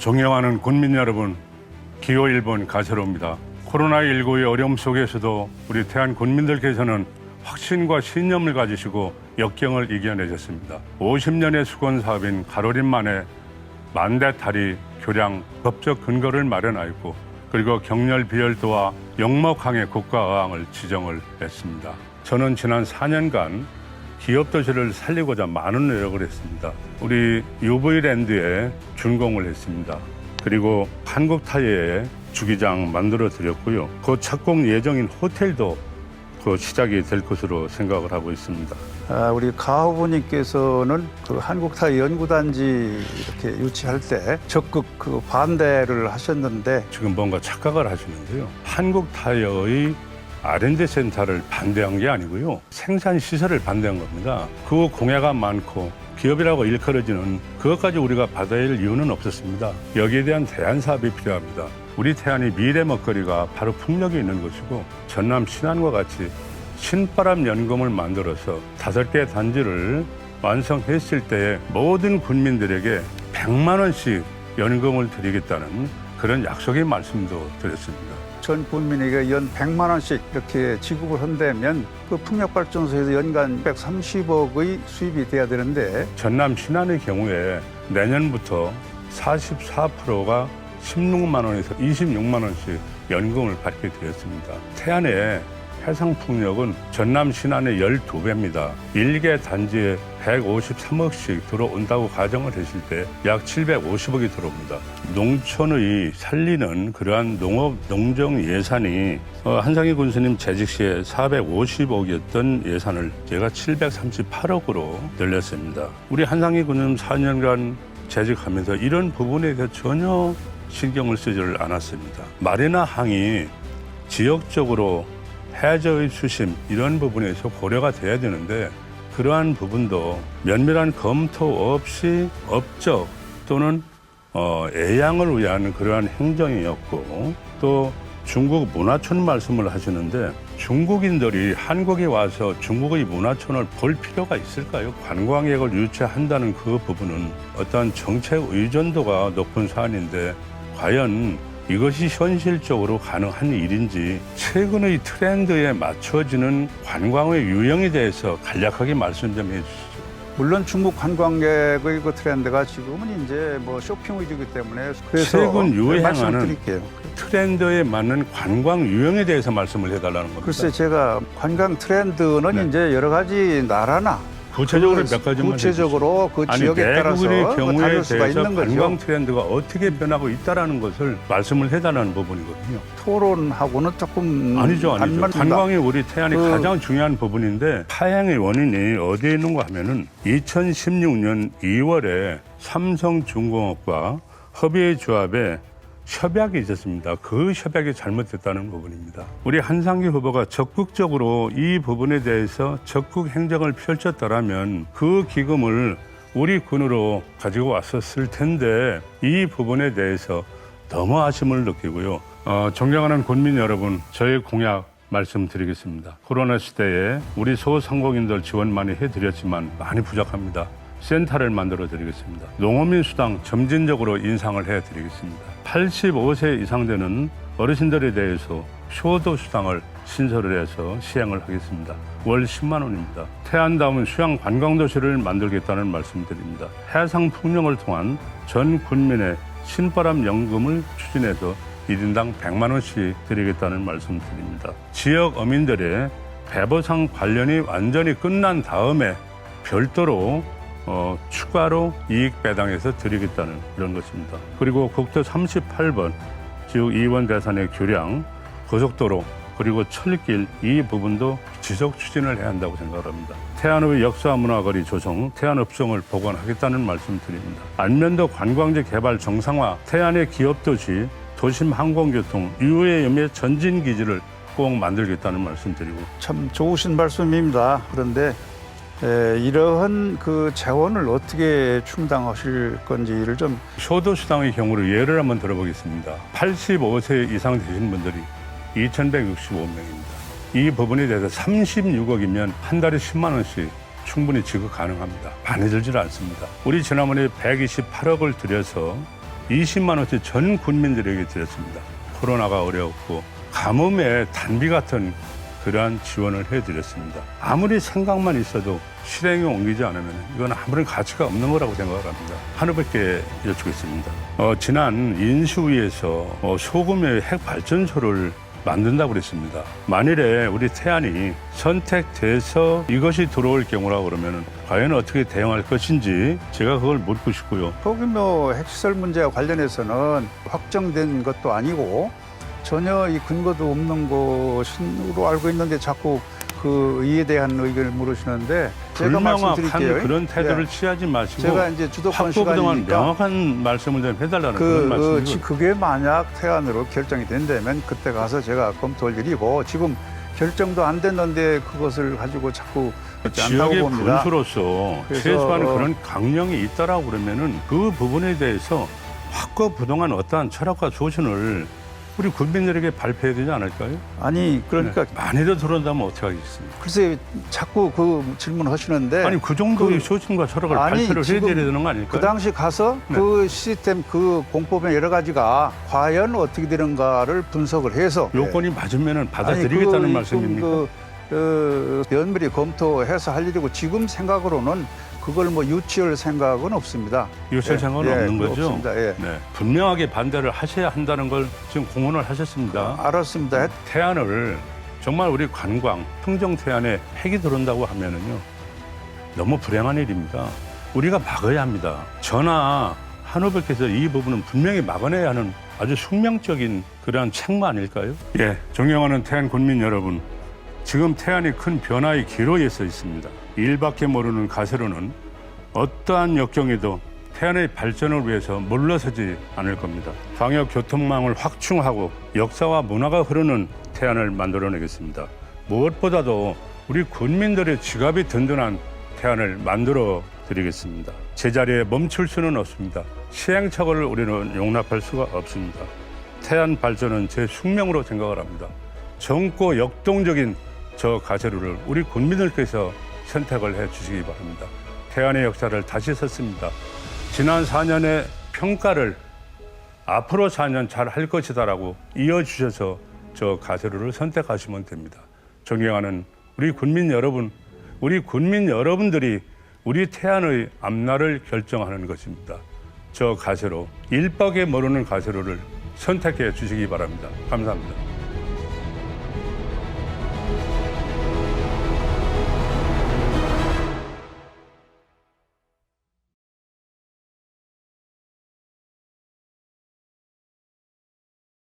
존경하는 국민 여러분, 기호 1번 가세로입니다. 코로나19의 어려움 속에서도 우리 태안 국민들께서는 확신과 신념을 가지시고 역경을 이겨내셨습니다. 50년의 수건 사업인 가로림만에 만대 다리, 교량, 법적 근거를 마련하였고 그리고 경렬 비열도와 영목항의 국가어항을 지정을 했습니다. 저는 지난 4년간 기업도시를 살리고자 많은 노력을 했습니다. 우리 UV랜드에 준공을 했습니다. 그리고 한국타이어에 주기장 만들어 드렸고요. 그 착공 예정인 호텔도 그 시작이 될 것으로 생각을 하고 있습니다. 우리 가 후보님께서는 그 한국타이 연구단지 이렇게 유치할 때 적극 그 반대를 하셨는데 지금 뭔가 착각을 하시는데요. 한국타이어의 R&D 센터를 반대한 게 아니고요. 생산 시설을 반대한 겁니다. 그 공해가 많고 기업이라고 일컬어지는 그것까지 우리가 받아야 할 이유는 없었습니다. 여기에 대한 대안 사업이 필요합니다. 우리 태안이 미래 먹거리가 바로 풍력이 있는 것이고 전남 신안과 같이 신바람 연금을 만들어서 5개 단지를 완성했을 때에 모든 국민들에게 100만 원씩 연금을 드리겠다는 그런 약속의 말씀도 드렸습니다. 전 국민에게 연 100만 원씩 이렇게 지급을 한다면 그 풍력발전소에서 연간 130억의 수입이 돼야 되는데 전남 신안의 경우에 내년부터 44%가 16만 원에서 26만 원씩 연금을 받게 되었습니다. 태안의 해상풍력은 전남 신안의 12배입니다. 1개 단지에 153억씩 들어온다고 가정을 했을 때 약 750억이 들어옵니다. 농촌의 살리는 그러한 농업, 농정 예산이 한상희 군수님 재직 시에 450억이었던 예산을 제가 738억으로 늘렸습니다. 우리 한상희 군수님 4년간 재직하면서 이런 부분에 대해 전혀 신경을 쓰지를 않았습니다. 마리나 항이 지역적으로 해저의 수심 이런 부분에서 고려가 돼야 되는데 그러한 부분도 면밀한 검토 없이 업적 또는 애양을 위한 그러한 행정이었고 또 중국 문화촌 말씀을 하시는데 중국인들이 한국에 와서 중국의 문화촌을 볼 필요가 있을까요? 관광객을 유치한다는 그 부분은 어떠한 정책 의존도가 높은 사안인데 과연 이것이 현실적으로 가능한 일인지 최근의 트렌드에 맞춰지는 관광의 유형에 대해서 간략하게 말씀 좀 해주시죠. 물론 중국 관광객의 그 트렌드가 지금은 이제 뭐 쇼핑 위주이기 때문에 그래서 최근 유행하는 말씀드릴게요. 트렌드에 맞는 관광 유형에 대해서 말씀을 해달라는 겁니다. 글쎄 제가 관광 트렌드는 네. 이제 여러 가지 나라나 구체적으로 몇 가지만 구체적으로 그 지역에 따라서 내국의 경우에 다를 수가 대해서 있는 관광 거죠. 트렌드가 어떻게 변하고 있다는 것을 말씀을 해달라는 부분이거든요. 토론하고는 조금 아니죠. 안 맞는다. 관광이 우리 태안이 가장 중요한 부분인데 파양의 원인이 어디에 있는가 하면은 2016년 2월에 삼성중공업과 협의회 조합에 협약이 있었습니다. 그 협약이 잘못됐다는 부분입니다. 우리 한상규 후보가 적극적으로 이 부분에 대해서 적극 행정을 펼쳤더라면 그 기금을 우리 군으로 가지고 왔었을 텐데 이 부분에 대해서 너무 아쉬움을 느끼고요. 존경하는 국민 여러분, 저의 공약 말씀드리겠습니다. 코로나 시대에 우리 소상공인들 지원 많이 해드렸지만 많이 부족합니다. 센터를 만들어 드리겠습니다. 농어민 수당 점진적으로 인상을 해 드리겠습니다. 85세 이상 되는 어르신들에 대해서 효도 수당을 신설을 해서 시행을 하겠습니다. 월 10만 원입니다. 태안다운 수양 관광도시를 만들겠다는 말씀드립니다. 해상 풍령을 통한 전 국민의 신바람 연금을 추진해서 1인당 100만 원씩 드리겠다는 말씀드립니다. 지역 어민들의 배보상 관련이 완전히 끝난 다음에 별도로 추가로 이익 배당해서 드리겠다는 그런 것입니다. 그리고 국도 38번 지역 2원 대산의 교량, 고속도로 그리고 철길 이 부분도 지속 추진을 해야 한다고 생각합니다. 태안의 역사 문화거리 조성, 태안읍성을 복원하겠다는 말씀드립니다. 안면도 관광지 개발 정상화, 태안의 기업도시, 도심 항공교통, 유해 염해 전진기지를 꼭 만들겠다는 말씀드리고 참 좋으신 말씀입니다. 그런데 이러한 그 재원을 어떻게 충당하실 건지를 좀 효도수당의 경우로 예를 한번 들어보겠습니다. 85세 이상 되신 분들이 2,165명입니다. 이 부분에 대해서 36억이면 한 달에 10만 원씩 충분히 지급 가능합니다. 많이 들지 않습니다. 우리 지난번에 128억을 들여서 20만 원씩 전 국민들에게 드렸습니다. 코로나가 어려웠고 가뭄에 단비 같은 그러한 지원을 해드렸습니다. 아무리 생각만 있어도 실행에 옮기지 않으면 이건 아무런 가치가 없는 거라고 생각을 합니다. 하나밖에 여쭙겠습니다. 지난 인수위에서 소금의 핵발전소를 만든다고 그랬습니다. 만일에 우리 태안이 선택돼서 이것이 들어올 경우라 그러면 과연 어떻게 대응할 것인지 제가 그걸 묻고 싶고요. 소규모 핵시설 문제와 관련해서는 확정된 것도 아니고 전혀 이 근거도 없는 것으로 알고 있는데 자꾸 이에 대한 의견을 물으시는데 제가 불명확한 말씀드릴게요. 그런 태도를 예. 취하지 마시고 제가 이제 주도권 확보 그동안 시간이니까 명확한 말씀을 좀 해달라는 그런 말씀이고 그게 만약 태안으로 결정이 된다면 그때 가서 제가 검토할 일이고 지금 결정도 안 됐는데 그것을 가지고 자꾸 그렇지 않다고 지역의 봅니다. 군수로서 그래서, 최소한 그런 강령이 있다라고 그러면은 그 부분에 대해서 확고부동한 어떠한 철학과 조언을 우리 국민들에게 발표해야 되지 않을까요? 아니 그러니까 많이도 들어온다면 어떻게 하겠습니까? 글쎄 자꾸 그 질문 하시는데 아니 그 정도의 소신과 철학을 발표를 해야 되는 거 아닐까요? 그 당시 가서 네. 그 시스템 그 공법의 여러 가지가 과연 어떻게 되는가를 분석을 해서 요건이 맞으면 받아들이겠다는 말씀입니까? 면밀히 검토해서 할 일이고 지금 생각으로는 그걸 뭐 유치할 생각은 없습니다. 유치할 생각은 없는 거죠? 없습니다. 예. 네. 분명하게 반대를 하셔야 한다는 걸 지금 공언을 하셨습니다. 알았습니다. 태안을 정말 우리 관광, 평정 태안에 핵이 들어온다고 하면은요 너무 불행한 일입니다. 우리가 막아야 합니다. 저나 한우백께서 이 부분은 분명히 막아내야 하는 아주 숙명적인 그러한 책무 아닐까요? 예, 존경하는 태안 군민 여러분, 지금 태안이 큰 변화의 기로에 서 있습니다. 일밖에 모르는 가세로는 어떠한 역경에도 태안의 발전을 위해서 물러서지 않을 겁니다. 광역 교통망을 확충하고 역사와 문화가 흐르는 태안을 만들어내겠습니다. 무엇보다도 우리 군민들의 지갑이 든든한 태안을 만들어 드리겠습니다. 제자리에 멈출 수는 없습니다. 시행착오를 우리는 용납할 수가 없습니다. 태안 발전은 제 숙명으로 생각을 합니다. 젊고 역동적인 저 가세로를 우리 국민들께서 선택을 해 주시기 바랍니다. 태안의 역사를 다시 썼습니다. 지난 4년의 평가를 앞으로 4년 잘 할 것이다라고 이어주셔서 저 가세로를 선택하시면 됩니다. 존경하는 우리 국민 여러분, 우리 국민 여러분들이 우리 태안의 앞날을 결정하는 것입니다. 저 가세로, 일밖에 모르는 가세로를 선택해 주시기 바랍니다. 감사합니다.